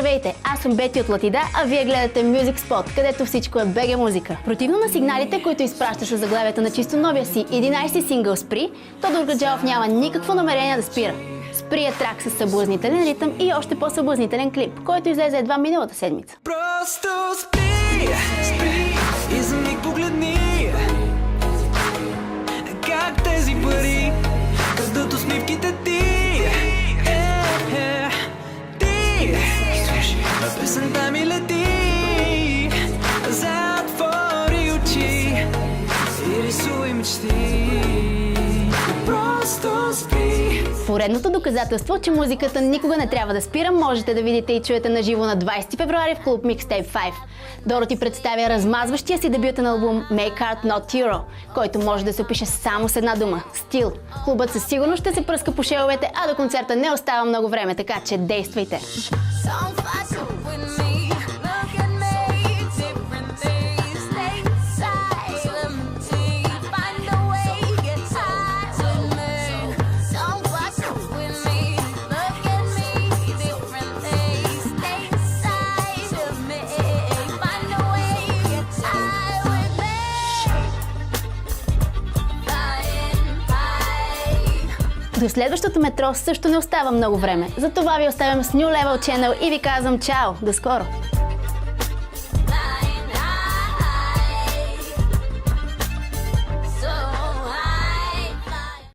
Здравейте, аз съм Бети от Латида, а вие гледате Music Spot, където всичко е БГ музика. Противно на сигналите, които изпраща със заглавията на чисто новия си 11-ти сингъл Спри, Тодор Гаджалов няма никакво намерение да спира. Спри е трак с съблазнителен ритъм и още по-съблазнителен клип, който излезе едва миналата седмица. Просто спри, спри и за миг погледни как тези пари крадат усмивките ти. Ти песента ми лети, затвори очи и рисуй мечти. Просто спри. Поредното доказателство, че музиката никога не трябва да спира, можете да видите и чуете на живо на 20 февруари в клуб Mixtape 5. Дороти представя размазващия си дебютен албум Make Art Not Hero, който може да се опише само с една дума – стил. Клубът със сигурност ще се пръска по шеловете, а до концерта не остава много време, така че действайте! До следващото метро също не остава много време. Затова ви оставям с New Level Channel и ви казвам чао! До скоро!